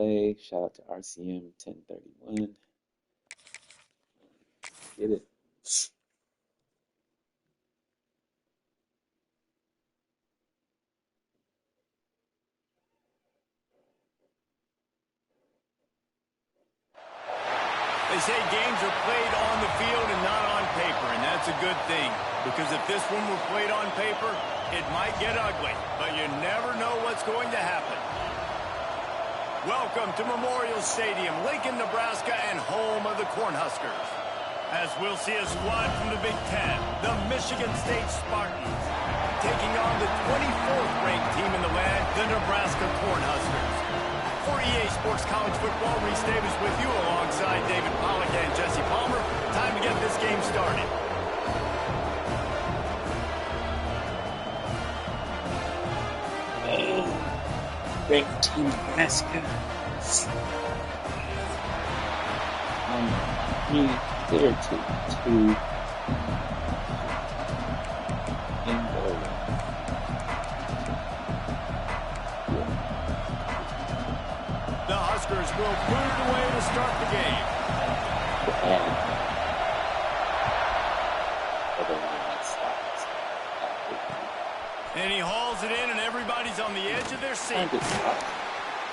play. Shout out to RCM 1031. Get it. They say games are played on the field and not on paper, and that's a good thing. Because if this one were played on paper, it might get ugly, but you never know what's going to happen. Welcome to Memorial Stadium, Lincoln, Nebraska, and home of the Cornhuskers. As we'll see a squad from the Big Ten, the Michigan State Spartans, taking on the 24th ranked team in the land, the Nebraska Cornhuskers. For EA Sports College Football, Reese Davis with you alongside David Pollack and Jesse Palmer. Time to get this game started. Ranked team Nebraska. Clear to 2 in goal. The Huskers will put it away to start the game. And he hauls it in, and everybody's on the edge of their seat.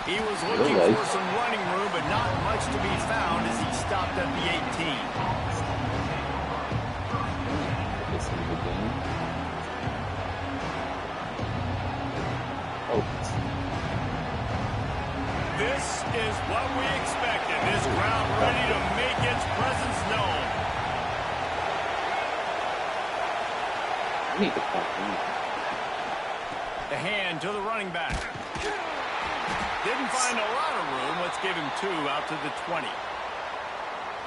He was looking for some running room, but not much to be found as he stopped at the 18. This is what we expected. This crowd ready to make its presence known. I need to pop. The hand to the running back. Didn't find a lot of room. Let's give him 2 out to the 20.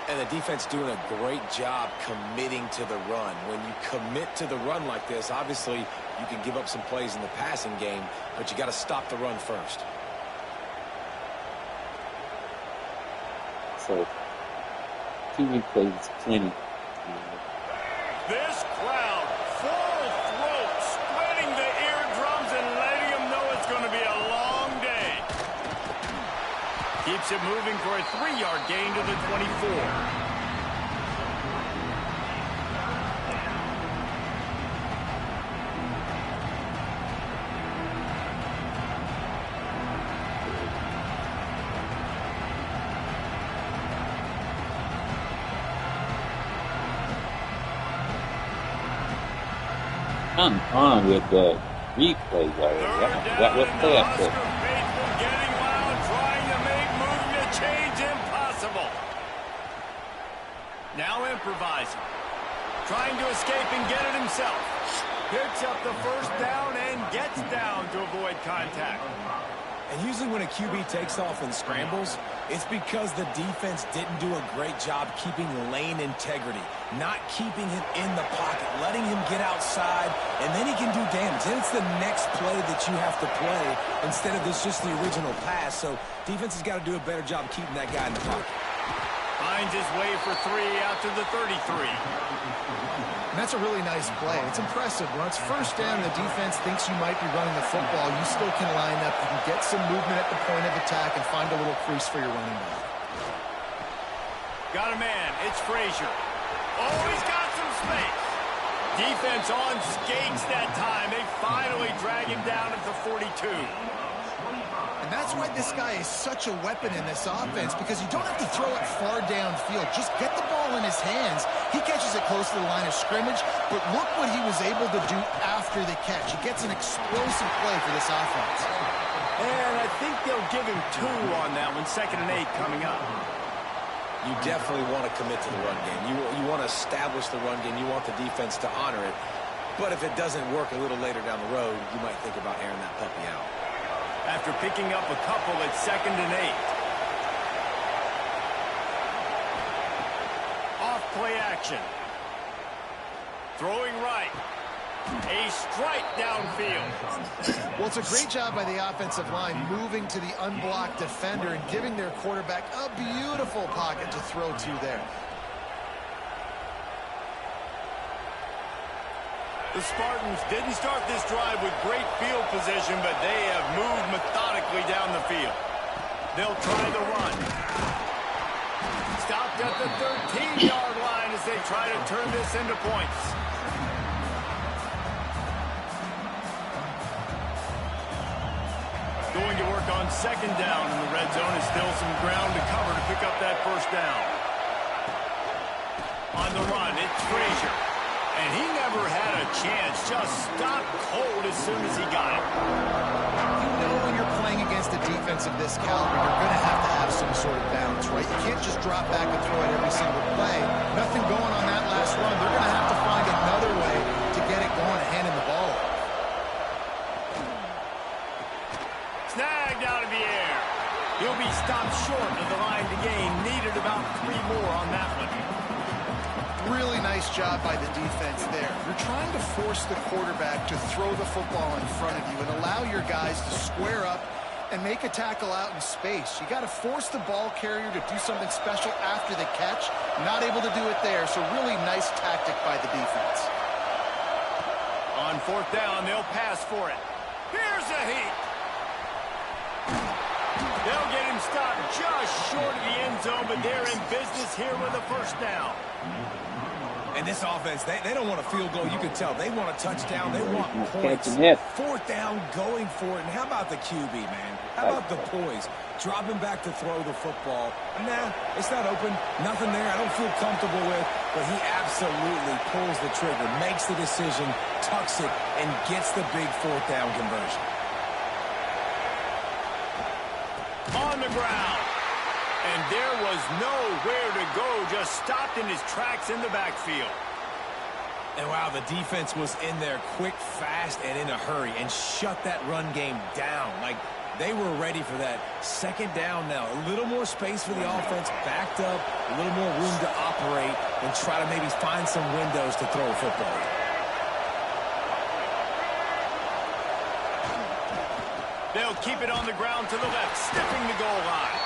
And the defense doing a great job committing to the run. When you commit to the run like this, obviously you can give up some plays in the passing game, but you got to stop the run first. So, TV plays plenty. This crowd, full throat, spreading the eardrums and letting them know it's going to be a long day. Keeps it moving for a 3-yard gain to the 24. Come on with the replay already. I forgot what play I put. Getting loud, trying to make movement change impossible. Now improvising. Trying to escape and get it himself. Picks up the first down and gets down to avoid contact. And usually when a QB takes off and scrambles, it's because the defense didn't do a great job keeping lane integrity, not keeping him in the pocket, letting him get outside, and then he can do damage. Then it's the next play that you have to play instead of this just the original pass. So defense has got to do a better job keeping that guy in the pocket. Finds his way for 3 out to the 33. And that's a really nice play. It's impressive. When it's first down, the defense thinks you might be running the football. You still can line up. You can get some movement at the point of attack and find a little crease for your running back. Got a man. It's Frazier. Oh, he's got some space. Defense on skates that time. They finally drag him down at the 42. And that's why this guy is such a weapon in this offense, because you don't have to throw it far downfield. Just get the ball in his hands. He catches it close to the line of scrimmage, but look what he was able to do after the catch. He gets an explosive play for this offense. And I think they'll give him 2 on that one. 2nd and 8 coming up. You definitely want to commit to the run game. You want to establish the run game. You want the defense to honor it. But if it doesn't work a little later down the road, you might think about airing that puppy out. After picking up a couple at 2nd and 8. Off play action. Throwing right. A strike downfield. Well, it's a great job by the offensive line moving to the unblocked defender and giving their quarterback a beautiful pocket to throw to there. The Spartans didn't start this drive with great field position, but they have moved methodically down the field. They'll try the run. Stopped at the 13-yard line as they try to turn this into points. Going to work on second down in the red zone. Is still some ground to cover to pick up that first down. On the run, it's Frazier. And he never had a chance. Just stopped cold as soon as he got it. You know when you're playing against a defense of this caliber, you're going to have some sort of balance, right? You can't just drop back and throw it every single play. Nothing going on that last run. They're going to have to find another way to get it going and handing the ball off. Snagged out of the air. He'll be stopped short of the line to gain. Needed about 3 more on that one. Really nice job by the defense there. You're trying to force the quarterback to throw the football in front of you and allow your guys to square up and make a tackle out in space. You got to force the ball carrier to do something special after the catch. Not able to do it there, so really nice tactic by the defense. On fourth down, they'll pass for it. Here's a heat. They'll get him stopped just short of the end zone, but they're in business here with a first down. And this offense, they don't want a field goal. You can tell. They want a touchdown. They want points. Fourth down, going for it. And how about the QB, man? How about the poise? Dropping back to throw the football. Nah, it's not open. Nothing there I don't feel comfortable with. But he absolutely pulls the trigger, makes the decision, tucks it, and gets the big fourth down conversion. On the ground. And there was nowhere to go, just stopped in his tracks in the backfield. And wow, the defense was in there quick, fast, and in a hurry, and shut that run game down. Like, they were ready for that. Second down now. A little more space for the offense, backed up, a little more room to operate, and try to maybe find some windows to throw a football in. They'll keep it on the ground to the left, sniffing the goal line.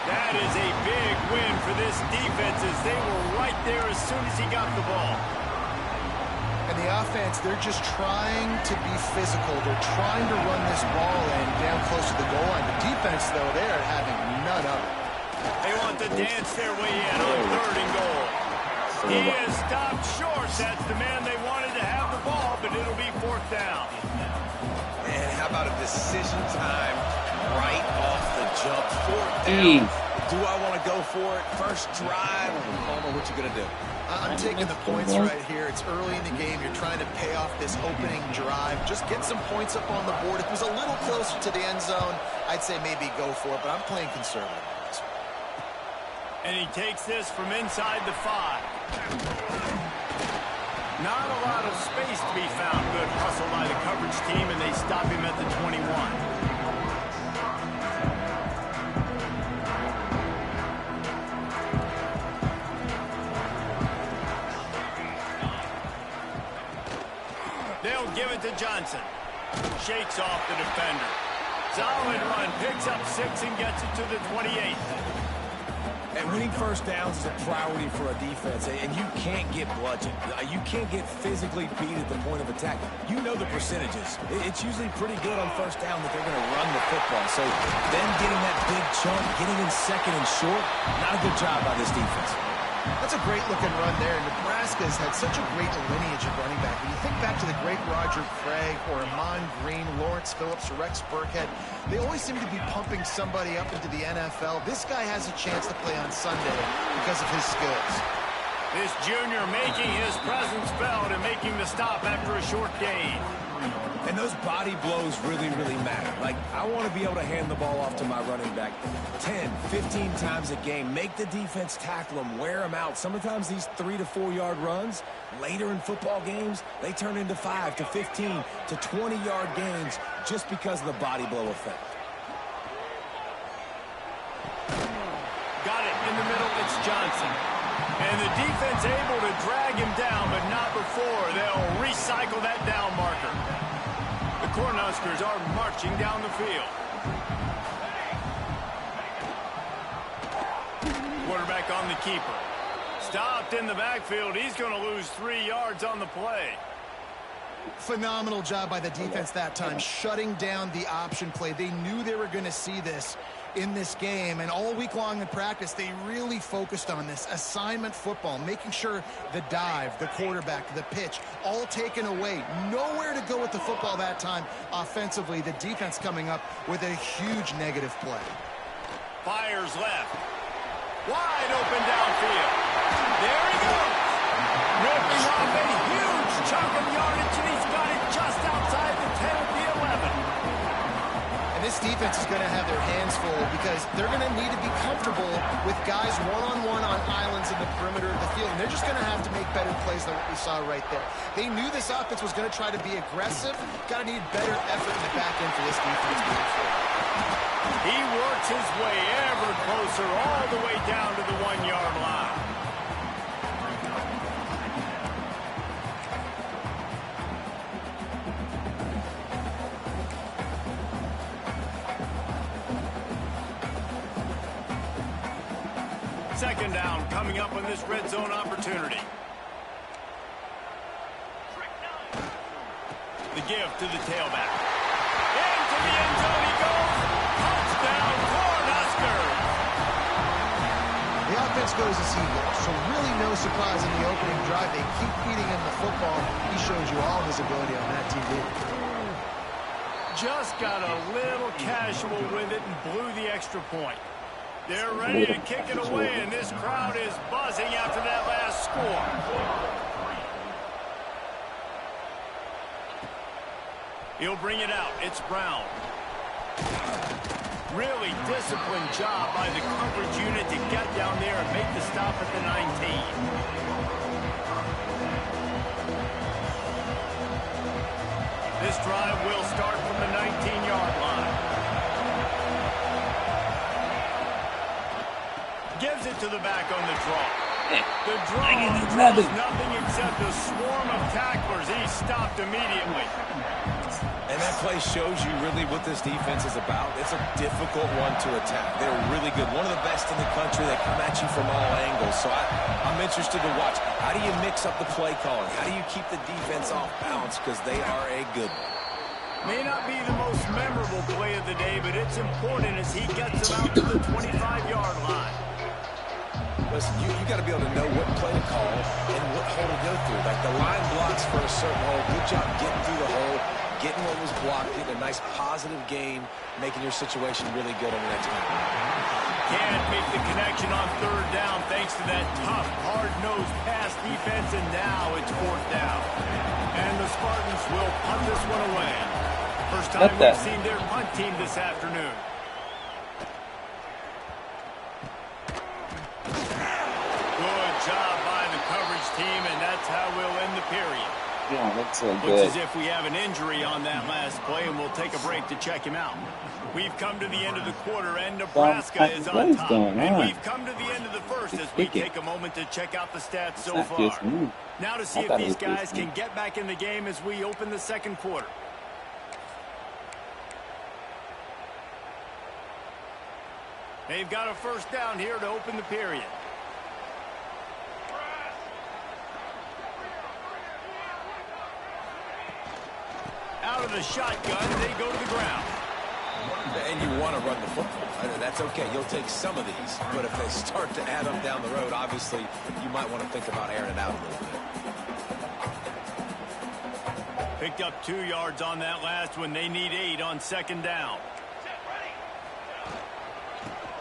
That is a big win for this defense as they were right there as soon as he got the ball. And the offense, they're just trying to be physical. They're trying to run this ball in down close to the goal line. The defense, though, they're having none of it. They want to dance their way in on third and goal. He is stopped short. That's the man they wanted to have the ball, but it'll be fourth down. And how about a decision time right off the jump? Fourth down. Do I want to go for it? First drive. Palmer, what you going to do? I'm taking the points right here. It's early in the game. You're trying to pay off this opening drive. Just get some points up on the board. If it was a little closer to the end zone, I'd say maybe go for it, but I'm playing conservative on this one. And he takes this from inside the 5. Not a lot of space to be found. Good hustle by the coverage team, and they stop him at the 21. They'll give it to Johnson. Shakes off the defender. Solid run. Picks up 6 and gets it to the 28. And winning first downs is a priority for a defense, and you can't get bludgeoned. You can't get physically beat at the point of attack. You know the percentages. It's usually pretty good on first down that they're going to run the football. So them getting that big chunk, getting in second and short, not a good job by this defense. That's a great-looking run there. Nebraska's had such a great lineage of running back. When you think back to the great Roger Craig or Amon Green, Lawrence Phillips, or Rex Burkhead, they always seem to be pumping somebody up into the NFL. This guy has a chance to play on Sunday because of his skills. This junior making his presence felt and making the stop after a short gain. And those body blows really, really matter. Like, I want to be able to hand the ball off to my running back 10, 15 times a game. Make the defense tackle them, wear them out. Sometimes these 3 to 4 yard runs, later in football games, they turn into 5 to 15 to 20 yard gains just because of the body blow effect. Got it in the middle, it's Johnson. And the defense able to drag him down, but not before they'll recycle that down marker. The Cornhuskers are marching down the field. Quarterback on the keeper. Stopped in the backfield. He's going to lose 3 yards on the play. Phenomenal job by the defense that time, shutting down the option play. They knew they were going to see this in this game, and all week long in practice, they really focused on this assignment football, making sure the dive, the quarterback, the pitch, all taken away. Nowhere to go with the football that time offensively. The defense coming up with a huge negative play. Fires left. Wide open downfield. There he goes. Ripping off a huge chunk of yardage, and he's got it just outside the 10 of the 11. And this defense is going to have their hands full because they're going to need to be comfortable with guys one-on-one on islands in the perimeter of the field. And they're just going to have to make better plays than what we saw right there. They knew this offense was going to try to be aggressive. Got to need better effort in the back end for this defense moving forward. He works his way ever closer all the way down to the 1-yard line. Second down coming up on this red zone opportunity. The give to the tailback. Into the end zone he goes. Touchdown, Cornhuskers. The offense goes as he goes, so really no surprise in the opening drive. They keep feeding him the football. He shows you all his ability on that TV. Just got a little casual with it and blew the extra point. They're ready to kick it away, and this crowd is buzzing after that last score. He'll bring it out. It's Brown. Really disciplined job by the coverage unit to get down there and make the stop at the 19. This drive will start from the 19-yard line. Gives it to the back on the draw. The draw draws nothing except a swarm of tacklers. He's stopped immediately. And that play shows you really what this defense is about. It's a difficult one to attack. They're really good. One of the best in the country. They come at you from all angles. So I'm interested to watch. How do you mix up the play calling? How do you keep the defense off balance? Because they are a good one. May not be the most memorable play of the day, but it's important as he gets them out to the 25-yard line. Listen, you got to be able to know what play to call and what hole to go through. Like the line blocks for a certain hole. Good job getting through the hole, getting what was blocked, getting a nice positive gain, making your situation really good on the next time. Can't make the connection on third down thanks to that tough, hard-nosed pass defense, and now it's fourth down. And the Spartans will punt this one away. First time we've seen their punt team this afternoon. Good job by the coverage team, and that's how we'll end the period. Yeah, that's good. Looks as if we have an injury on that last play, and we'll take a break to check him out. We've come to the end of the quarter, and Nebraska is on top. And we've come to the end of the first as we take a moment to check out the stats so far. Now to see if these guys can get back in the game as we open the second quarter. They've got a first down here to open the period. Out of the shotgun, they go to the ground. And you want to run the football. That's okay. You'll take some of these. But if they start to add up down the road, obviously, you might want to think about airing it out a little bit. Picked up 2 yards on that last one. They need 8 on second down.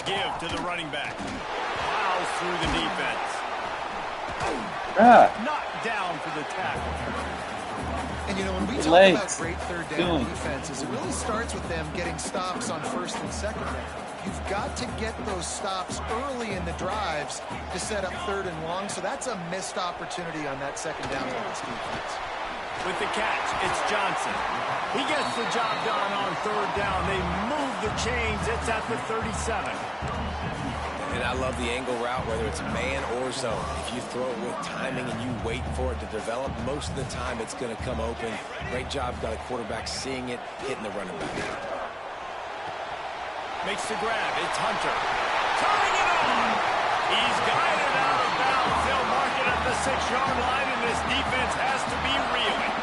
Give to the running back. Plows through the defense. Knocked down for the tackle. And, you know, when we talk about great third down defenses, it really starts with them getting stops on first and second down. You've got to get those stops early in the drives to set up third and long, so that's a missed opportunity on that second down for this defense. With the catch, it's Johnson. He gets the job done on third down. They move the chains. It's at the 37. And I love the angle route, whether it's man or zone. If you throw it with timing and you wait for it to develop, most of the time it's going to come open. Great job by the quarterback seeing it, hitting the running back. Makes the grab. It's Hunter. Turning it on. He's got it out of bounds. They'll mark it at the 6-yard line, and this defense has to be reeling.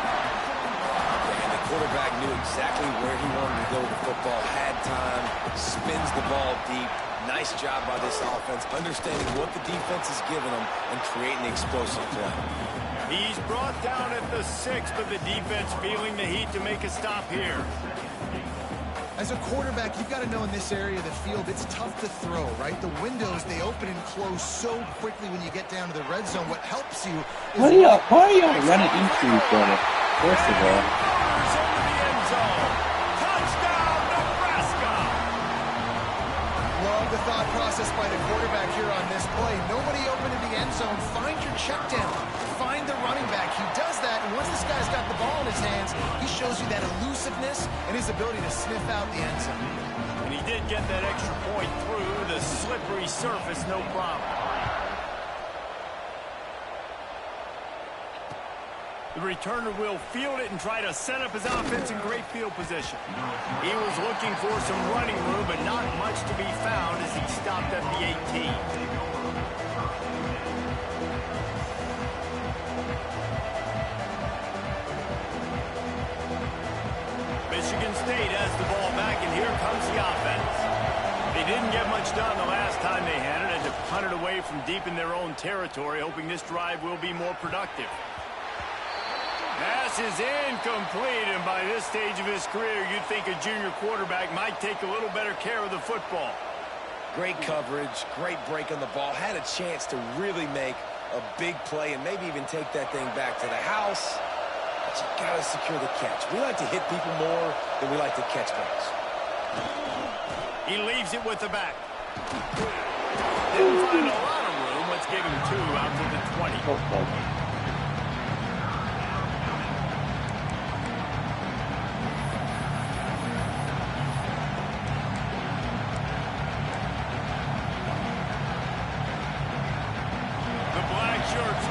quarterback knew exactly where he wanted to go with the football, had time, spins the ball deep. Nice job by this offense, understanding what the defense is giving them and creating the explosive play. He's brought down at the 6, but the defense feeling the heat to make a stop here. As a quarterback, you've got to know in this area of the field, it's tough to throw, right? The windows, they open and close so quickly when you get down to the red zone. What helps you is... Why are y'all running into each other, first of all? Touchdown, Nebraska! Love the thought process by the quarterback here on this play. Nobody open in the end zone. Find your check down. Find the running back. He does that, and once this guy's got the ball in his hands, he shows you that elusiveness and his ability to sniff out the end zone. And he did get that extra point through the slippery surface, no problem. The returner will field it and try to set up his offense in great field position. He was looking for some running room, but not much to be found as he stopped at the 18. Michigan State has the ball back, and here comes the offense. They didn't get much done the last time they had it, had to punt it away from deep in their own territory, hoping this drive will be more productive. Pass is incomplete, and by this stage of his career, you'd think a junior quarterback might take a little better care of the football. Great coverage, great break on the ball, had a chance to really make a big play and maybe even take that thing back to the house. But you got to secure the catch. We like to hit people more than we like to catch balls. He leaves it with the back. Didn't find a lot of room. Let's give him 2 out to the 20.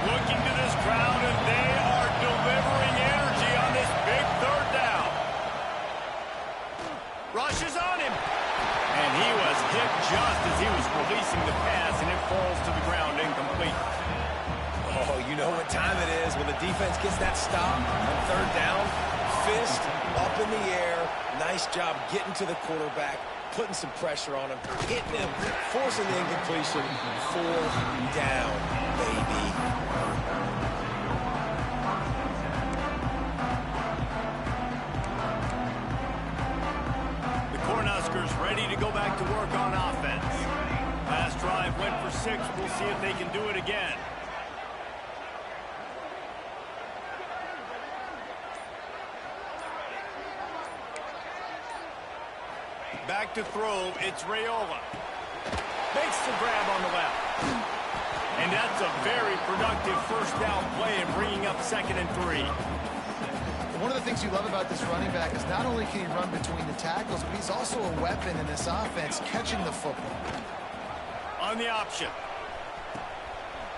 Looking to this crowd, and they are delivering energy on this big 3rd down. Rushes on him. And he was hit just as he was releasing the pass, and it falls to the ground incomplete. Oh, you know what time it is when the defense gets that stop on 3rd down. Fist up in the air. Nice job getting to the quarterback, putting some pressure on him, hitting him, forcing the incompletion. 4th down, baby. The Cornhuskers ready to go back to work on offense. Last drive went for 6. We'll see if they can do it again. Back to throw, it's Raiola. Makes the grab on the left. And that's a very productive 1st down play and bringing up 2nd and 3. One of the things you love about this running back is not only can he run between the tackles, but he's also a weapon in this offense, catching the football. On the option.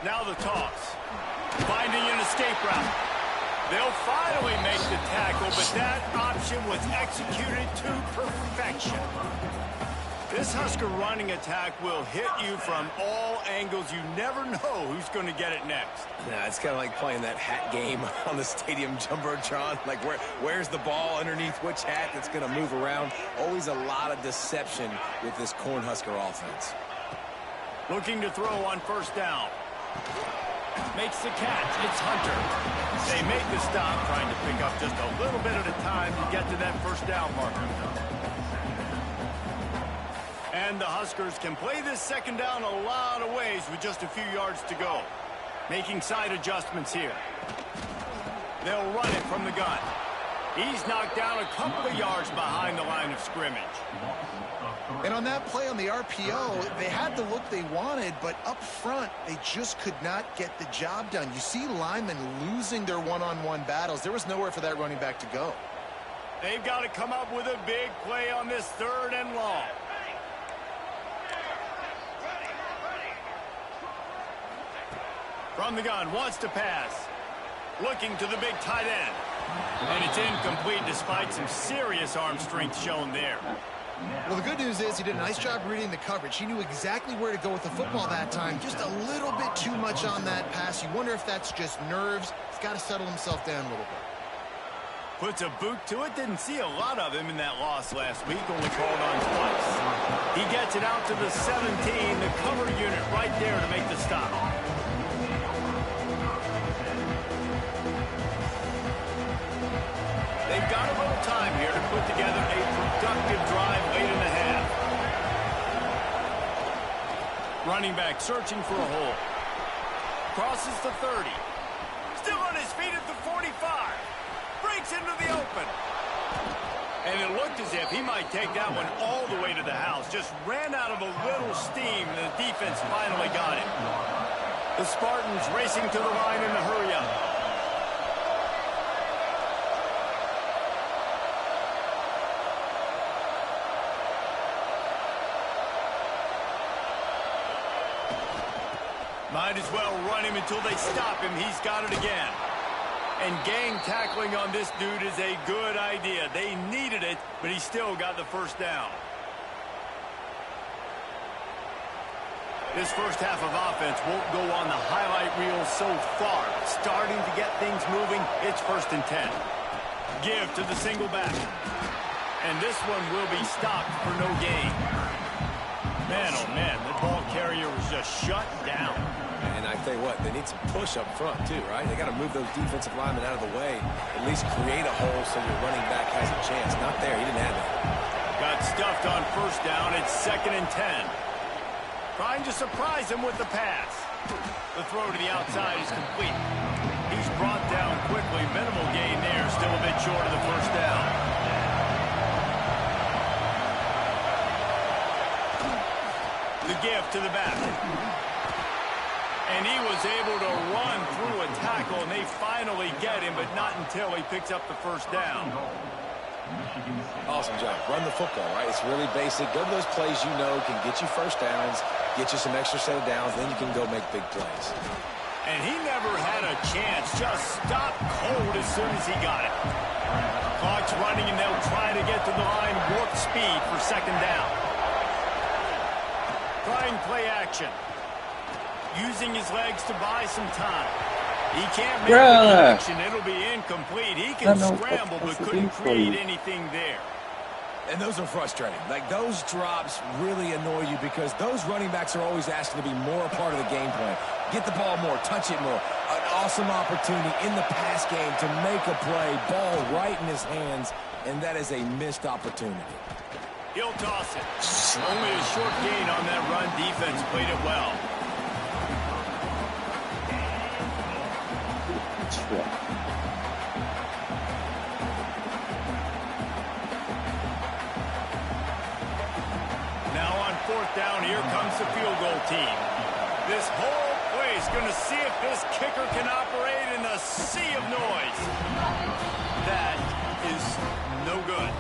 Now the toss. Finding an escape route. They'll finally make the tackle, but that option was executed to perfection. This Husker running attack will hit you from all angles. You never know who's going to get it next. Yeah, it's kind of like playing that hat game on the stadium jumbotron. Like, where's the ball underneath which hat that's going to move around? Always a lot of deception with this Cornhusker offense. Looking to throw on 1st down. Makes the catch. It's Hunter. They make the stop, trying to pick up just a little bit at a time to get to that 1st down marker. And the Huskers can play this 2nd down a lot of ways with just a few yards to go. Making side adjustments here. They'll run it from the gun. He's knocked down a couple of yards behind the line of scrimmage. And on that play on the RPO, they had the look they wanted, but up front, they just could not get the job done. You see linemen losing their one-on-one battles. There was nowhere for that running back to go. They've got to come up with a big play on this 3rd and long. From the gun, wants to pass. Looking to the big tight end. And it's incomplete despite some serious arm strength shown there. Well, the good news is he did a nice job reading the coverage. He knew exactly where to go with the football that time. Just a little bit too much on that pass. You wonder if that's just nerves. He's got to settle himself down a little bit. Puts a boot to it. Didn't see a lot of him in that loss last week. Only called on twice. He gets it out to the 17. The cover unit right there to make the stop. They've got a little time here to put together a productive drive late in the half. Running back searching for a hole. Crosses the 30. Still on his feet at the 45. Breaks into the open. And it looked as if he might take that one all the way to the house. Just ran out of a little steam, and the defense finally got him. The Spartans racing to the line in a hurry-up. Might as well run him until they stop him. He's got it again. And gang tackling on this dude is a good idea. They needed it, but he still got the first down. This first half of offense won't go on the highlight reel so far. Starting to get things moving, it's 1st and 10. Give to the single back. And this one will be stopped for no gain. Man, oh man, the ball carrier was just shut down. And I tell you what, they need some push up front too, right? They got to move those defensive linemen out of the way, at least create a hole so your running back has a chance. Not there, he didn't have that. Got stuffed on 1st down. It's 2nd and 10. Trying to surprise him with the pass. The throw to the outside is complete. He's brought down quickly. Minimal gain there, still a bit short of the 1st down. The give to the back. And he was able to run through a tackle, and they finally get him, but not until he picks up the 1st down. Awesome job. Run the football, right? It's really basic. Go to those plays you know can get you 1st downs, get you some extra set of downs, then you can go make big plays. And he never had a chance. Just stopped cold as soon as he got it. Clock's running, and they'll try to get to the line warp speed for 2nd down. Trying play action. Using his legs to buy some time. He can't make the connection. It'll be incomplete. He can scramble, but couldn't create anything there. And those are frustrating. Like, those drops really annoy you because those running backs are always asking to be more a part of the game plan. Get the ball more, touch it more. An awesome opportunity in the pass game to make a play. Ball right in his hands, and that is a missed opportunity. He'll toss it. Only a short gain on that run. Defense played it well. Now on 4th down, here comes the field goal team. This whole place going to see if this kicker can operate in a sea of noise. That is no good.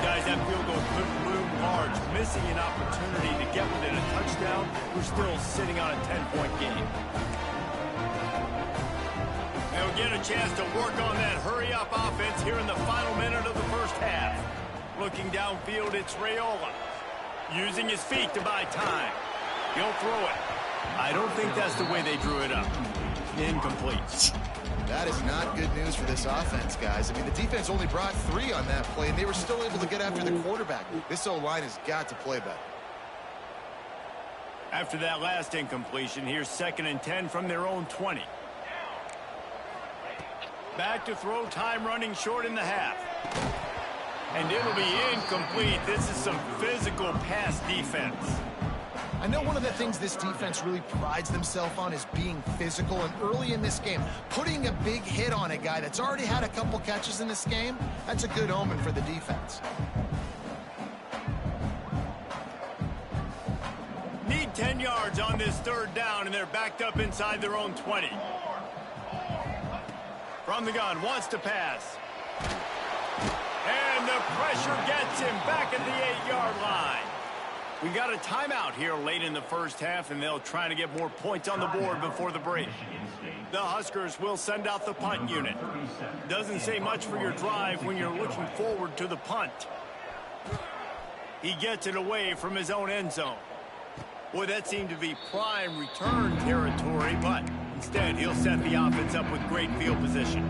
Guys, that field goal could loom large. Missing an opportunity to get within a touchdown. We're still sitting on a 10-point game. They'll get a chance to work on that hurry-up offense here in the final minute of the 1st half. Looking downfield, it's Raiola. Using his feet to buy time. He'll throw it. I don't think that's the way they drew it up. Incomplete. That is not good news for this offense, guys. I mean, the defense only brought 3 on that play, and they were still able to get after the quarterback. This O-line has got to play better. After that last incompletion, here's 2nd and 10 from their own 20. Back to throw, time running short in the half. And it'll be incomplete. This is some physical pass defense. I know one of the things this defense really prides themselves on is being physical, and early in this game, putting a big hit on a guy that's already had a couple catches in this game, that's a good omen for the defense. Need 10 yards on this 3rd down, and they're backed up inside their own 20. From the gun, wants to pass. And the pressure gets him back at the 8-yard line. We got a timeout here late in the 1st half, and they'll try to get more points on the board before the break. The Huskers will send out the punt unit. Doesn't say much for your drive when you're looking forward to the punt. He gets it away from his own end zone. Boy, that seemed to be prime return territory, but instead he'll set the offense up with great field position.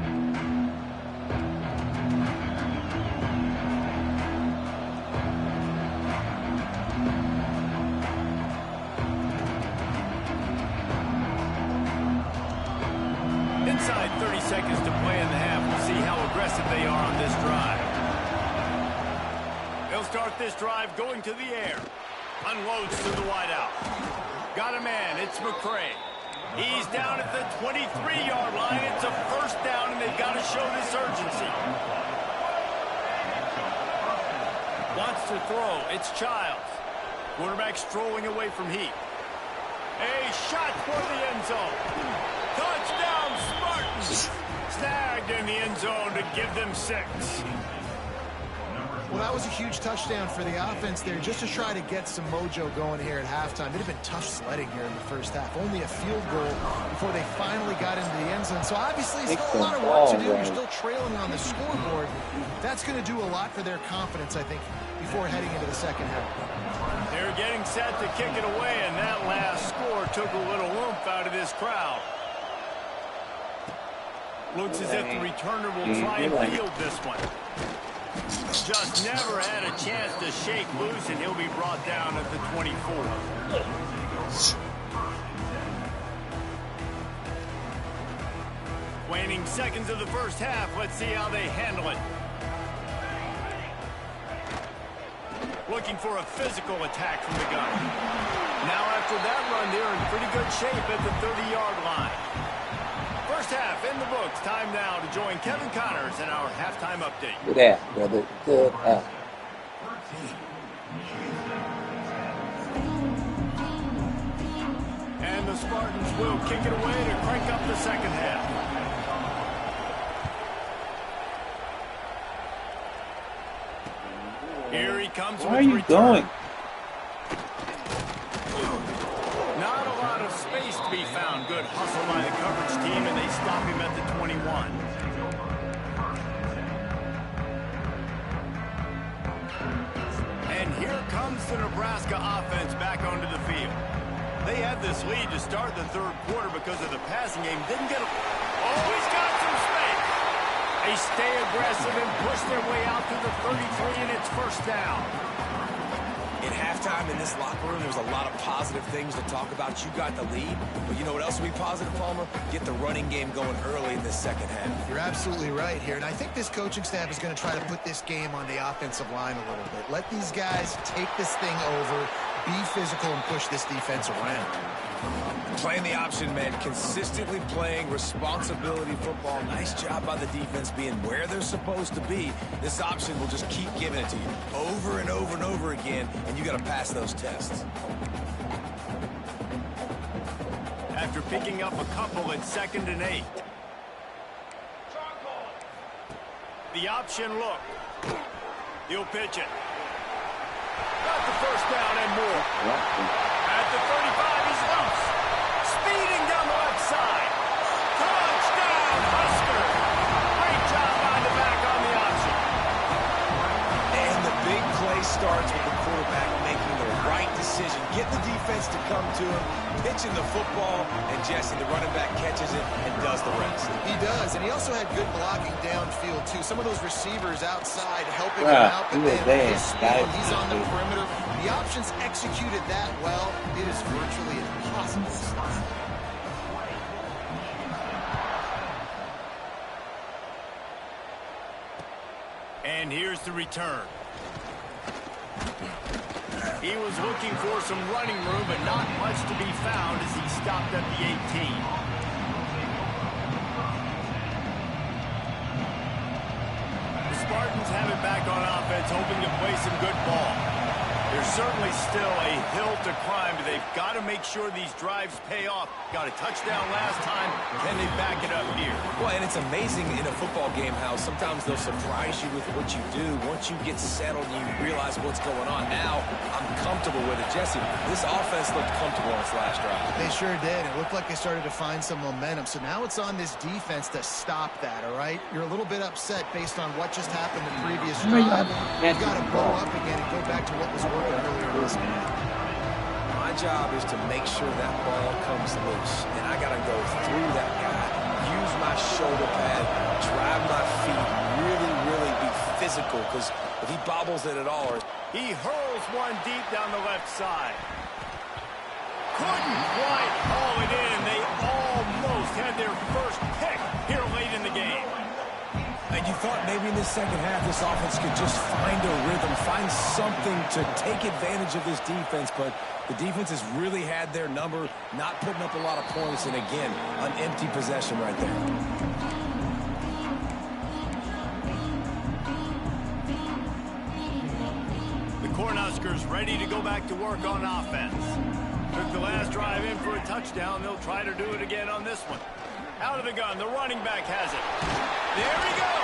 seconds to play in the half. We'll see how aggressive they are on this drive. They'll start this drive going to the air. Unloads to the wideout. Got a man. It's McCray. He's down at the 23-yard line. It's a first down, and they've got to show this urgency. Wants to throw. It's Childs. Quarterback strolling away from Heat. A shot for the end zone. Touchdown, Spartans. Snagged in the end zone to give them 6. Well, that was a huge touchdown for the offense there, just to try to get some mojo going here at halftime. It had been tough sledding here in the first half. Only a field goal before they finally got into the end zone. So obviously still a lot of work to do. You're still trailing on the scoreboard. That's going to do a lot for their confidence, I think, before heading into the second half. They're getting set to kick it away, and that last score took a little oomph out of this crowd. Looks as if the returner will try and field this one. Just never had a chance to shake loose, and he'll be brought down at the 24. Waning seconds of the first half. Let's see how they handle it. Looking for a physical attack from the gun. Now after that run, they're in pretty good shape at the 30-yard line. First half in the books. Time now to join Kevin Connors in our halftime update. Good ass, brother. Good ass. And the Spartans will kick it away to crank up the second half. Here he comes. Where are you going? Not a lot of space to be found. Good hustle by the coverage team, and they stop him at the 21. And here comes the Nebraska offense back onto the field. They had this lead to start the third quarter because of the passing game. Didn't get a... Oh, he's got some space. They stay aggressive and push their way out to the 33, and it's first down. At halftime in this locker room, there's a lot of positive things to talk about. You got the lead, but you know what else will be positive, Palmer? Get the running game going early in this second half. You're absolutely right here, and I think this coaching staff is going to try to put this game on the offensive line a little bit. Let these guys take this thing over, be physical, and push this defense around. Playing the option, man. Consistently playing responsibility football. Nice job by the defense being where they're supposed to be. This option will just keep giving it to you over and over and over again, and you got to pass those tests. After picking up a couple at 2nd and 8. The option look. He'll pitch it. Got the first down and more. At the 35, he's loose. Speeding down the left side. Touchdown, Husker. Great job by the back on the option. And the big play starts with the quarterback making the right decision. Get the defense to come to him, pitching the football, and Jesse, the running back, catches it and does the rest. He does, and he also had good blocking downfield, too. Some of those receivers outside helping him out, but then his speed when he's on the perimeter. The options executed that well. It is virtually impossible to stop. And here's the return. He was looking for some running room, but not much to be found as he stopped at the 18. The Spartans have it back on offense, hoping to play some good ball. There's certainly still a hill to climb, but they've got to make sure these drives pay off. Got a touchdown last time, then they back it up here. Well, and it's amazing in a football game how sometimes they'll surprise you with what you do. Once you get settled, you realize what's going on. Now, I'm comfortable with it. Jesse, this offense looked comfortable on its last drive. They sure did. It looked like they started to find some momentum. So now it's on this defense to stop that, all right? You're a little bit upset based on what just happened the previous drive. You've got to blow up again and go back to what was working earlier in this game. My job is to make sure that ball comes loose, and I got to go through that guy, use my shoulder pad, drive my feet, really be physical, because if he bobbles it at all... He hurls one deep down the left side. Couldn't quite haul it in. They almost had their first pick here late in And you thought maybe in the second half this offense could just find a rhythm, find something to take advantage of this defense, but the defense has really had their number, not putting up a lot of points, and again, an empty possession right there. The Cornhuskers ready to go back to work on offense. Took the last drive in for a touchdown. They'll try to do it again on this one. Out of the gun, the running back has it. There he goes.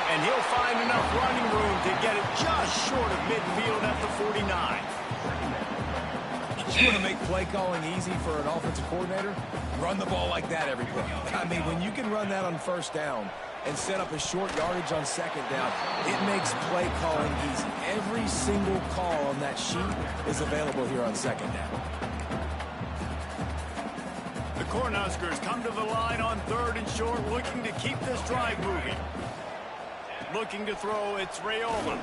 And he'll find enough running room to get it just short of midfield at the 49. You want to make play calling easy for an offensive coordinator? Run the ball like that every play. I mean, when you can run that on first down and set up a short yardage on second down, it makes play calling easy. Every single call on that sheet is available here on second down. The Cornhuskers come to the line on 3rd and short, looking to keep this drive moving. Looking to throw, it's Rayola.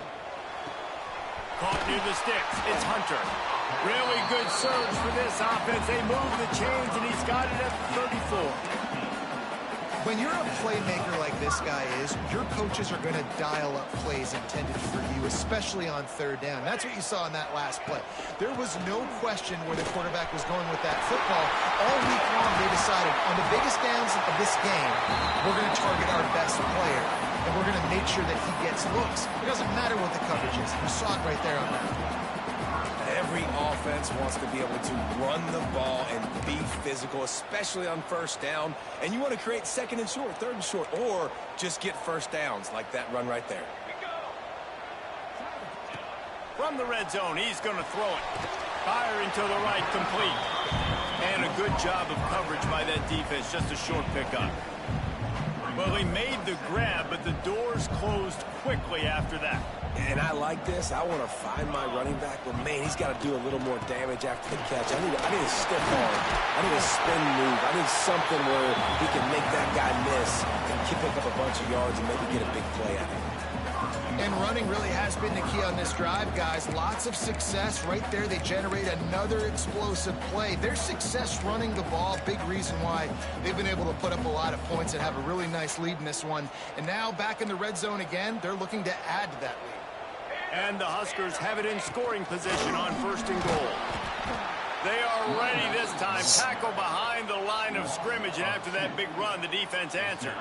Caught near the sticks, it's Hunter. Really good surge for this offense. They move the chains, and he's got it at the 34. When you're a playmaker like this guy is, your coaches are going to dial up plays intended for you, especially on 3rd down. That's what you saw in that last play. There was no question where the quarterback was going with that football. All week long, they decided on the biggest downs of this game, we're going to target our best player, and we're going to make sure that he gets looks. It doesn't matter what the coverage is. You saw it right there on that. Every offense wants to be able to run the ball and be physical, especially on first down. And you want to create 2nd and short, 3rd and short, or just get first downs like that run right there. From the red zone, he's going to throw it. Firing to the right, complete. And a good job of coverage by that defense, just a short pickup. Well, he made the grab, but the doors closed quickly after that. And I like this. I want to find my running back, but man, he's got to do a little more damage after the catch. I need a stiff arm. I need a spin move. I need something where he can make that guy miss and pick up a bunch of yards and maybe get a big play out of it. And running really has been the key on this drive, guys. Lots of success right there. They generate another explosive play. Their success running the ball, big reason why they've been able to put up a lot of points and have a really nice lead in this one. And now back in the red zone again, they're looking to add to that lead. And the Huskers have it in scoring position on 1st and goal. They are ready this time. Tackle behind the line of scrimmage, and after that big run, the defense answers.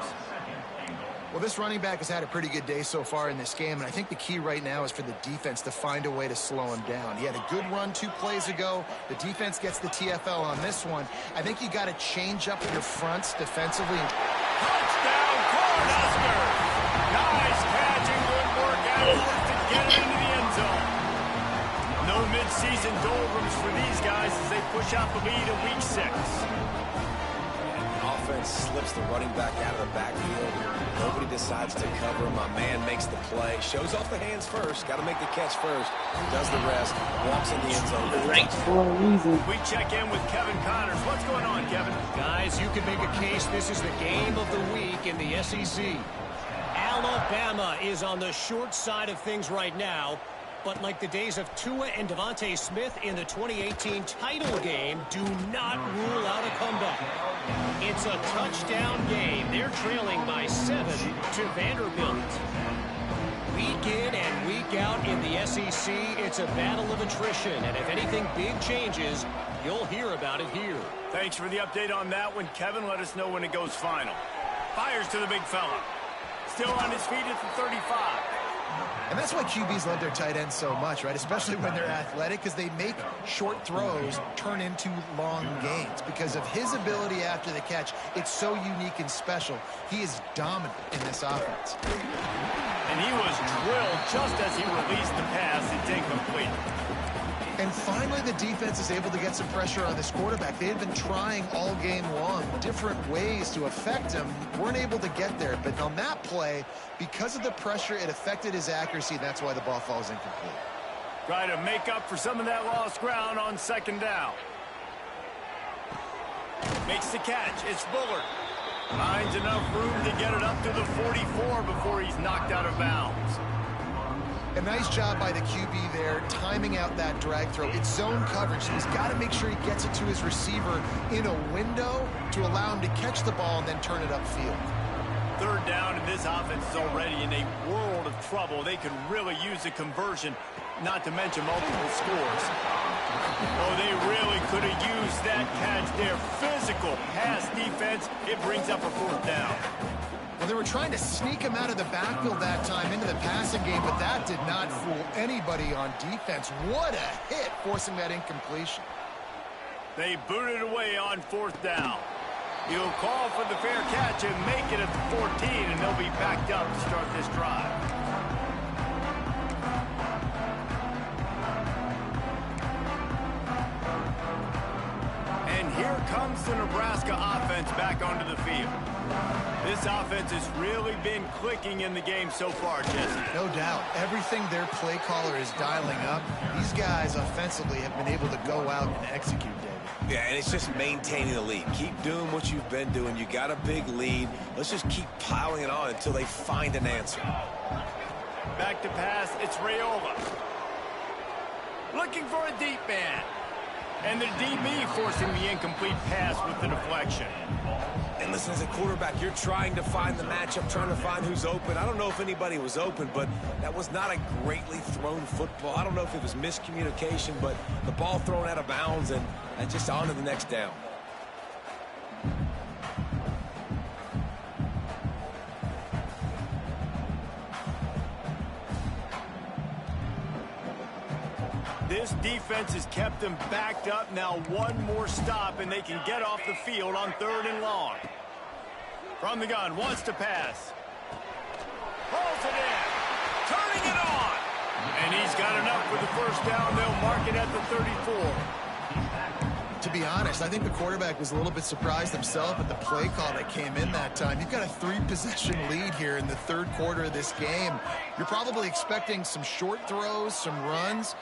Well, this running back has had a pretty good day so far in this game, and I think the key right now is for the defense to find a way to slow him down. He had a good run 2 plays ago. The defense gets the TFL on this one. I think you got to change up your fronts defensively. Touchdown, Cornhuskers! Nice catch and good work afterwards to get it into the end zone. No midseason doldrums for these guys as they push out the lead in week 6. Offense slips the running back out of the backfield. Nobody decides to cover him. My man makes the play. Shows off the hands first. Got to make the catch first. Does the rest. Walks in the end zone. Right for a reason. We check in with Kevin Connors. What's going on, Kevin? Guys, you can make a case this is the game of the week in the SEC. Alabama is on the short side of things right now. But like the days of Tua and Devontae Smith in the 2018 title game, do not rule out a comeback. It's a touchdown game. They're trailing by 7 to Vanderbilt. Week in and week out in the SEC, it's a battle of attrition. And if anything big changes, you'll hear about it here. Thanks for the update on that one, Kevin. Let us know when it goes final. Fires to the big fella. Still on his feet at the 35. And that's why QBs love their tight ends so much, right? Especially when they're athletic, because they make short throws turn into long gains. Because of his ability after the catch, it's so unique and special. He is dominant in this offense. And he was drilled just as he released the pass. It's incomplete. And finally, the defense is able to get some pressure on this quarterback. They had been trying all game long different ways to affect him. Weren't able to get there. But on that play, because of the pressure, it affected his accuracy. And that's why the ball falls incomplete. Try to make up for some of that lost ground on 2nd down. Makes the catch. It's Bullard. Finds enough room to get it up to the 44 before he's knocked out of bounds. A nice job by the QB there, timing out that drag throw. It's zone coverage, so he's got to make sure he gets it to his receiver in a window to allow him to catch the ball and then turn it upfield. Third down, and this offense is already in a world of trouble. They could really use a conversion, not to mention multiple scores. Oh, they really could have used that catch there. Physical pass defense. It brings up a fourth down. Well, they were trying to sneak him out of the backfield that time into the passing game, but that did not fool anybody on defense. What a hit, forcing that incompletion. They booted away on fourth down. He'll call for the fair catch and make it at the 14, and they'll be backed up to start this drive. And here comes the Nebraska offense back onto the field. This offense has really been clicking in the game so far, Jesse. No doubt. Everything their play caller is dialing up, these guys offensively have been able to go out and execute, David. Yeah, and it's just maintaining the lead. Keep doing what you've been doing. You got a big lead. Let's just keep piling it on until they find an answer. Back to pass, it's Raiola. Looking for a deep man. And the DB forcing the incomplete pass with the deflection. And listen, as a quarterback, you're trying to find the matchup, trying to find who's open. I don't know if anybody was open, but that was not a greatly thrown football. I don't know if it was miscommunication, but the ball thrown out of bounds and just on to the next down. This defense has kept them backed up. Now one more stop, and they can get off the field on 3rd and long. From the gun, wants to pass. Pulls it in. Turning it on. And he's got enough for the first down. They'll mark it at the 34. To be honest, I think the quarterback was a little bit surprised himself at the play call that came in that time. You've got a 3-possession lead here in the 3rd quarter of this game. You're probably expecting some short throws, some runs.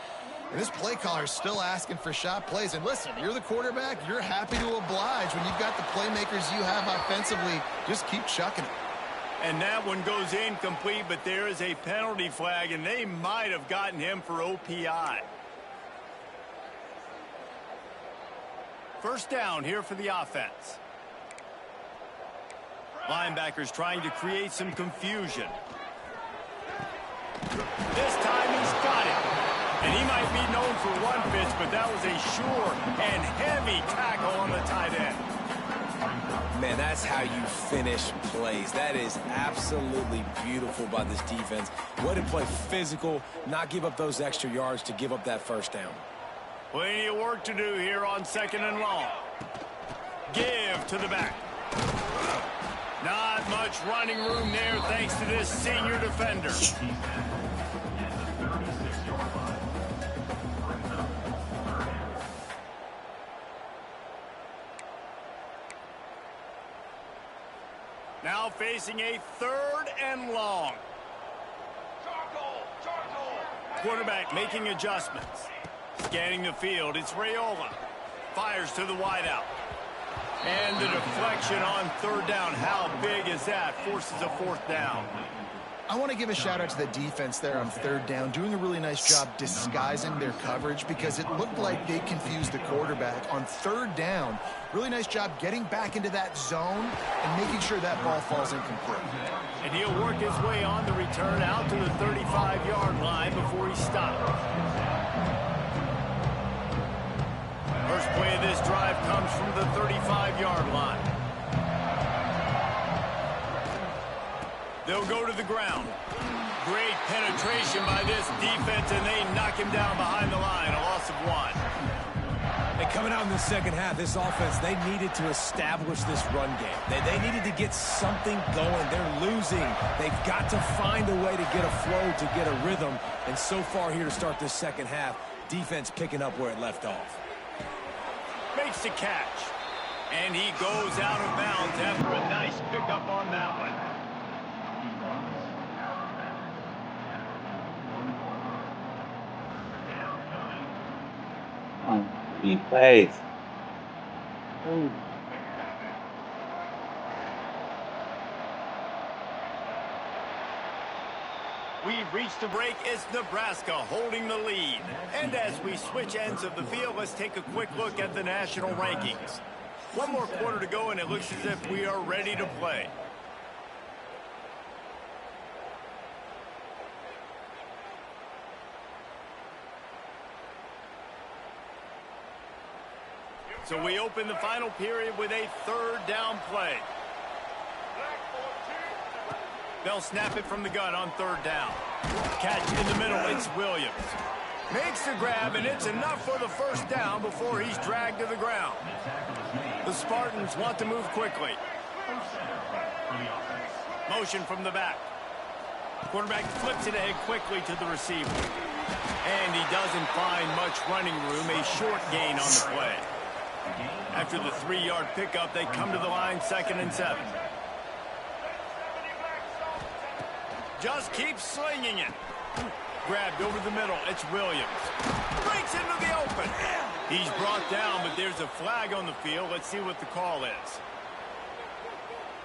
And this play caller is still asking for shot plays. And listen, you're the quarterback. You're happy to oblige. When you've got the playmakers you have offensively, just keep chucking it. And that one goes incomplete, but there is a penalty flag, and they might have gotten him for OPI. First down here for the offense. Linebackers trying to create some confusion. This time he's got it. And he might be known for one pitch, but that was a sure and heavy tackle on the tight end. Man, that's how you finish plays. That is absolutely beautiful by this defense. Way to play physical, not give up those extra yards to give up that first down. Plenty of work to do here on 2nd and long. Give to the back. Not much running room there thanks to this senior defender. Now facing a 3rd and long. Quarterback making adjustments. Scanning the field, it's Raiola. Fires to the wideout. And the deflection on 3rd down. How big is that? Forces a 4th down. I want to give a shout out to the defense there on 3rd down, doing a really nice job disguising their coverage because it looked like they confused the quarterback on 3rd down. Really nice job getting back into that zone and making sure that ball falls incomplete. And he'll work his way on the return out to the 35-yard line before he stops. First play of this drive comes from the 35-yard line. They'll go to the ground. Great penetration by this defense, and they knock him down behind the line. A loss of 1. And coming out in the second half, this offense, they needed to establish this run game. They needed to get something going. They're losing. They've got to find a way to get a flow, to get a rhythm. And so far here to start this second half, defense picking up where it left off. Makes the catch. And he goes out of bounds after a nice pickup on that one. He plays. We've reached the break. It's Nebraska holding the lead. And as we switch ends of the field, let's take a quick look at the national rankings. One more quarter to go, and it looks as if we are ready to play. So we open the final period with a third down play. They'll snap it from the gun on third down. Catch in the middle, it's Williams. Makes the grab, and it's enough for the first down before he's dragged to the ground. The Spartans want to move quickly. Motion from the back. Quarterback flips it ahead quickly to the receiver. And he doesn't find much running room, a short gain on the play. After the 3-yard pickup, they come to the line, 2nd and 7. Just keep slinging it. Grabbed over the middle, it's Williams. Breaks into the open. He's brought down, but there's a flag on the field. Let's see what the call is.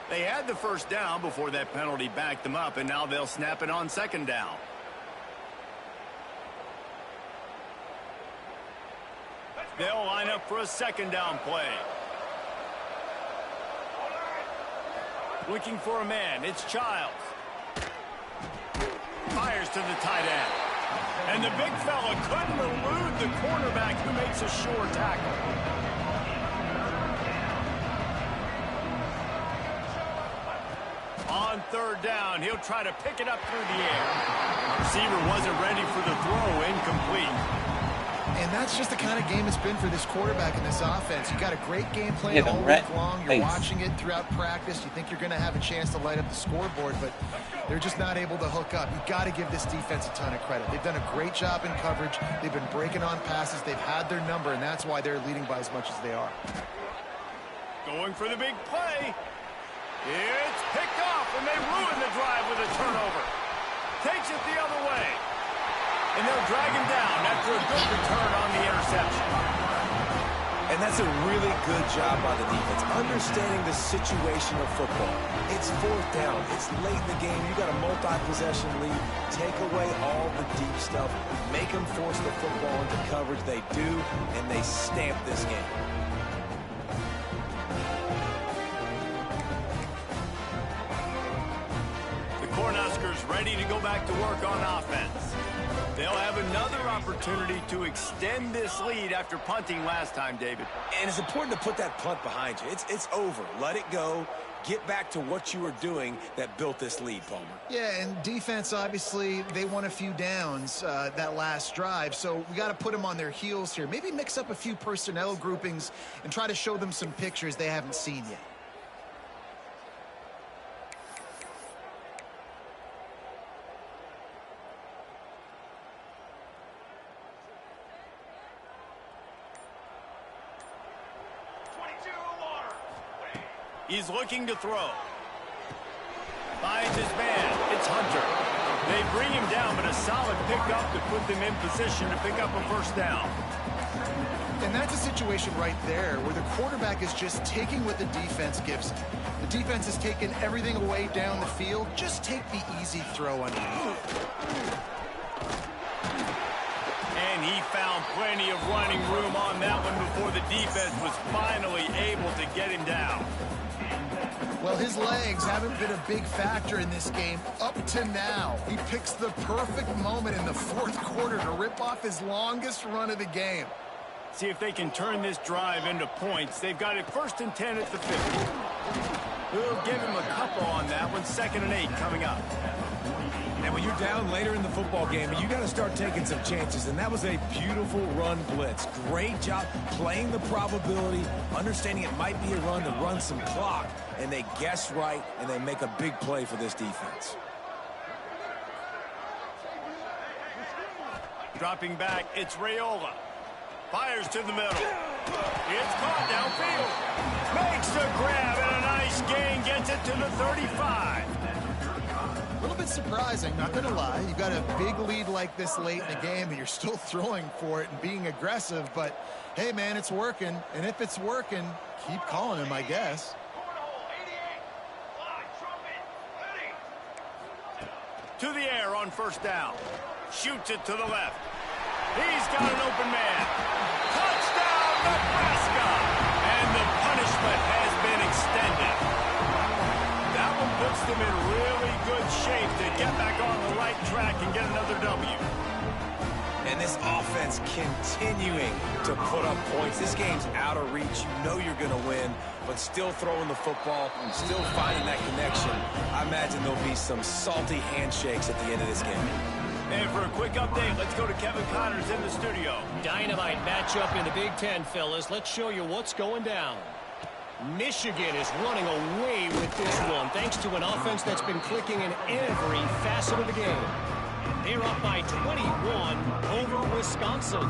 They had the first down before that penalty backed them up, and now they'll snap it on 2nd down. They'll line up for a 2nd down play. Looking for a man, it's Childs. Fires to the tight end. And the big fella couldn't elude the cornerback who makes a sure tackle. On 3rd down, he'll try to pick it up through the air. Receiver wasn't ready for the throw, incomplete. And that's just the kind of game it's been for this quarterback in this offense. You got a great game plan all week long. You're watching it throughout practice. You think you're going to have a chance to light up the scoreboard, but they're just not able to hook up. You got to give this defense a ton of credit. They've done a great job in coverage. They've been breaking on passes. They've had their number, and that's why they're leading by as much as they are. Going for the big play. It's picked off, and they ruin the drive with a turnover. Takes it the other way. And they'll drag him down after a good return on the interception. And that's a really good job by the defense, understanding the situation of football. It's 4th down. It's late in the game. You got a multi-possession lead. Take away all the deep stuff. Make them force the football into coverage. They do, and they stamp this game. The Cornhuskers ready to go back to work on offense. They'll have another opportunity to extend this lead after punting last time, David. And it's important to put that punt behind you. It's over. Let it go. Get back to what you were doing that built this lead, Palmer. Yeah, and defense, obviously, they won a few downs that last drive, so we got to put them on their heels here. Maybe mix up a few personnel groupings and try to show them some pictures they haven't seen yet. He's looking to throw. Finds his man. It's Hunter. They bring him down, but a solid pickup to put them in position to pick up a first down. And that's a situation right there where the quarterback is just taking what the defense gives him. The defense has taken everything away down the field. Just take the easy throw underneath. And he found plenty of running room on that one before the defense was finally able to get him down. Well, his legs haven't been a big factor in this game up to now. He picks the perfect moment in the 4th quarter to rip off his longest run of the game. See if they can turn this drive into points. They've got it 1st and 10 at the 50. We'll give him a couple on that one. 2nd and 8 coming up. And when you're down later in the football game, you got to start taking some chances. And that was a beautiful run blitz. Great job playing the probability, understanding it might be a run to run some clock. And they guess right, and they make a big play for this defense. Dropping back, it's Raiola. Fires to the middle. It's caught downfield. Makes the grab, and a nice gain gets it to the 35. A little bit surprising, not going to lie. You've got a big lead like this late in the game, and you're still throwing for it and being aggressive. But, hey, man, it's working. And if it's working, keep calling him, I guess. To the air on 1st down. Shoots it to the left. He's got an open man. Touchdown, Nebraska! And the punishment has been extended. That one puts them in really good shape to get back on the right track and get another W. And this offense continuing to put up points. This game's out of reach. You know you're going to win, but still throwing the football, still finding that connection. I imagine there'll be some salty handshakes at the end of this game. And for a quick update, let's go to Kevin Connors in the studio. Dynamite matchup in the Big Ten, fellas. Let's show you what's going down. Michigan is running away with this one, thanks to an offense that's been clicking in every facet of the game. They're up by 21 over Wisconsin.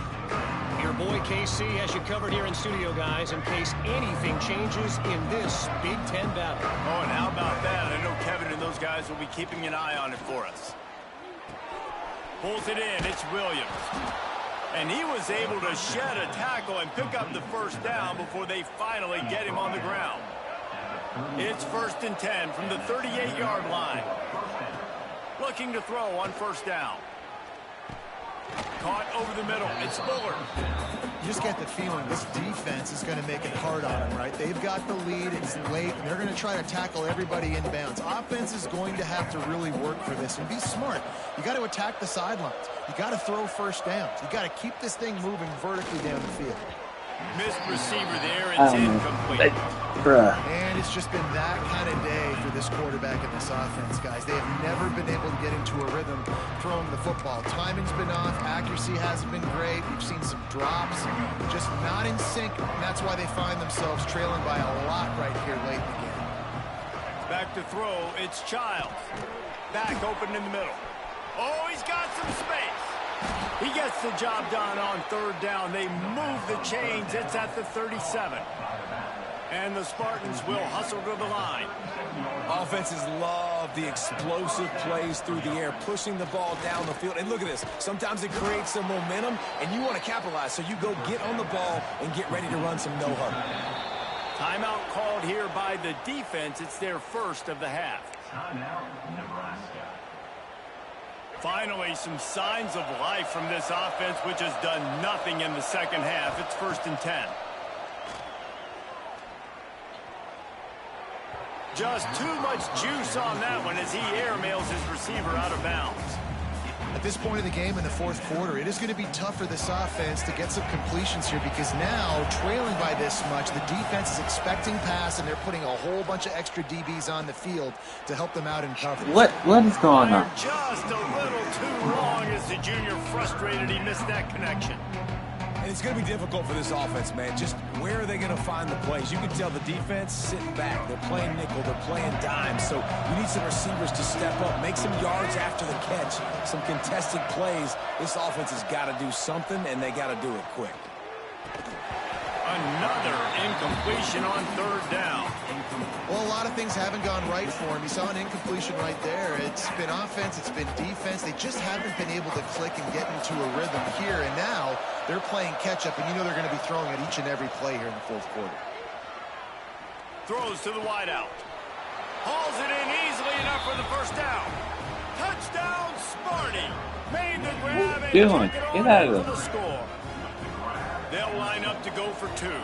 Your boy KC has you covered here in studio, guys, in case anything changes in this Big Ten battle. Oh, and how about that? I know Kevin and those guys will be keeping an eye on it for us. Pulls it in. It's Williams. And he was able to shed a tackle and pick up the first down before they finally get him on the ground. It's 1st and 10 from the 38-yard line. Looking to throw on first down. Caught over the middle. It's Fuller. You just get the feeling this defense is going to make it hard on them, right? They've got the lead. It's late. And they're going to try to tackle everybody inbounds. Offense is going to have to really work for this and be smart. You got to attack the sidelines. You got to throw first downs. You got to keep this thing moving vertically down the field. Missed receiver there. It's incomplete. And it's just been that kind of day for this quarterback and this offense, guys. They have never been able to get into a rhythm throwing the football. Timing's been off. Accuracy hasn't been great. We've seen some drops. Just not in sync. And that's why they find themselves trailing by a lot right here late in the game. Back to throw. It's Childs. Back open in the middle. Oh, he's got some space. He gets the job done on third down. They move the chains. It's at the 37. And the Spartans will hustle to the line. Offenses love the explosive plays through the air, pushing the ball down the field. And look at this. Sometimes it creates some momentum, and you want to capitalize. So you go get on the ball and get ready to run some no-huddle. Timeout called here by the defense. It's their first of the half. Timeout, Nebraska. Finally, some signs of life from this offense, which has done nothing in the second half. It's 1st and 10. Just too much juice on that one as he airmails his receiver out of bounds. At this point of the game in the fourth quarter, it is going to be tough for this offense to get some completions here because now, trailing by this much, the defense is expecting pass, and they're putting a whole bunch of extra DBs on the field to help them out in coverage. What is going on? Just a little too long as the junior frustrated he missed that connection. And it's going to be difficult for this offense, man. Just where are they going to find the plays? You can tell the defense sitting back. They're playing nickel. They're playing dime. So you need some receivers to step up, make some yards after the catch, some contested plays. This offense has got to do something, and they got to do it quick. Another incompletion on third down. Well, a lot of things haven't gone right for him. You saw an incompletion right there. It's been offense, it's been defense. They just haven't been able to click and get into a rhythm here. And now they're playing catch-up, and you know they're going to be throwing at each and every play here in the fourth quarter. Throws to the wideout. Hauls it in easily enough for the first down. Touchdown, Sparty. Made the grab and Dylan, took it get on out of for there. the score. They'll line up to go for two.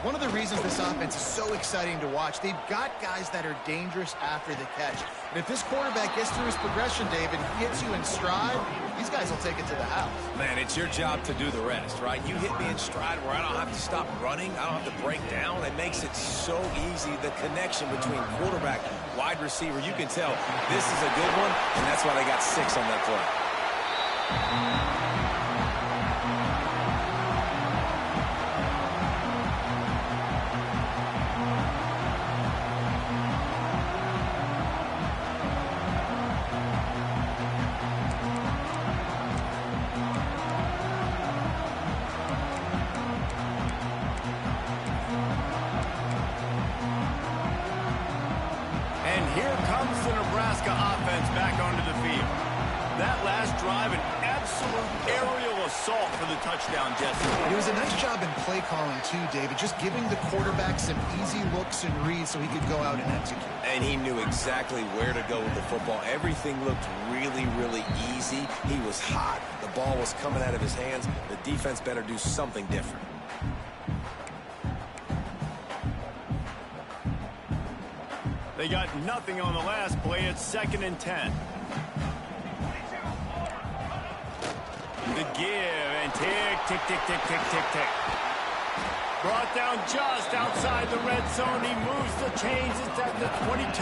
One of the reasons this offense is so exciting to watch, they've got guys that are dangerous after the catch. And if this quarterback gets through his progression, David, gets you in stride, these guys will take it to the house. Man, it's your job to do the rest, right? You hit me in stride where I don't have to stop running. I don't have to break down. It makes it so easy, the connection between quarterback, wide receiver. You can tell this is a good one, and that's why they got 6 on that play. And here comes the Nebraska offense back onto the field. That last drive, an absolute aerial assault for the touchdown, Jesse. It was a nice job in play calling, too, David, just giving the quarterback some easy looks and reads so he could go out and execute. And he knew exactly where to go with the football. Everything looked really, really easy. He was hot. The ball was coming out of his hands. The defense better do something different. They got nothing on the last play. It's 2nd and 10. The give and tick, tick, tick, tick, tick, tick, tick. Brought down just outside the red zone. He moves the chains. It's at the 22.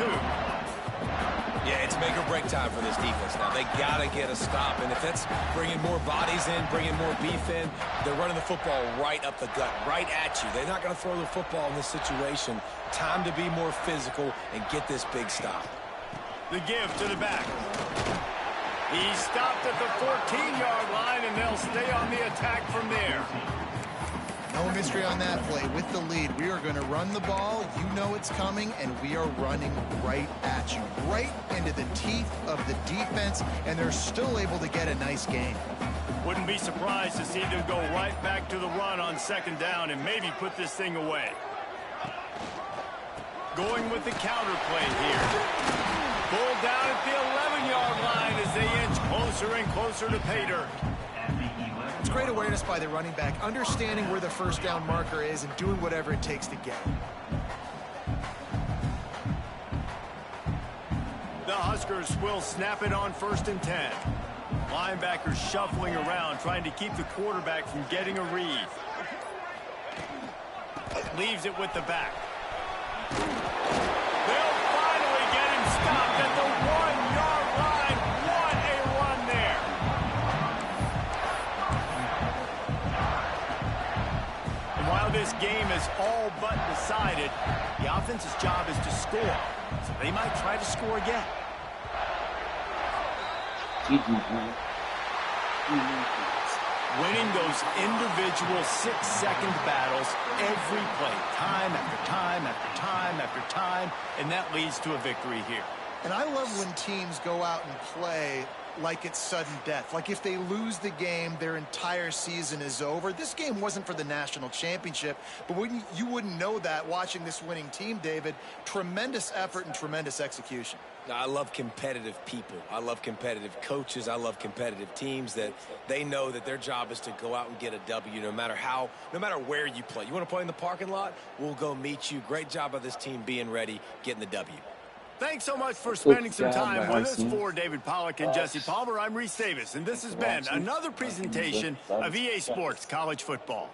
Yeah, it's make or break time for this defense now. They got to get a stop, and if that's bringing more bodies in, bringing more beef in, they're running the football right up the gut, right at you. They're not going to throw the football in this situation. Time to be more physical and get this big stop. The give to the back. He stopped at the 14-yard line, and they'll stay on the attack from there. No mystery on that play. With the lead, we are going to run the ball. You know it's coming, and we are running right at you, right into the teeth of the defense, and they're still able to get a nice gain. Wouldn't be surprised to see them go right back to the run on second down and maybe put this thing away. Going with the counter play here. Pulled down at the 11-yard line as they inch closer and closer to pay dirt. It's great awareness by the running back, understanding where the first down marker is and doing whatever it takes to get it. The Huskers will snap it on 1st and 10. Linebackers shuffling around, trying to keep the quarterback from getting a read. Leaves it with the back. They'll finally get him stopped at the 1-yard line. What a run there. And while this game is all but decided, the offense's job is to score. So they might try to score again. Winning those individual 6-second battles every play, time after time after time after time, and that leads to a victory here. And I love when teams go out and play like it's sudden death. Like if they lose the game, their entire season is over. This game wasn't for the national championship, but you wouldn't know that watching this winning team, David. Tremendous effort and tremendous execution. Now, I love competitive people. I love competitive coaches. I love competitive teams that they know that their job is to go out and get a W no matter where you play. You want to play in the parking lot? We'll go meet you. Great job by this team being ready, getting the W. Thanks so much for spending some time with us. For David Pollack and Jesse Palmer, I'm Reese Davis, and this has been another presentation of EA Sports College Football.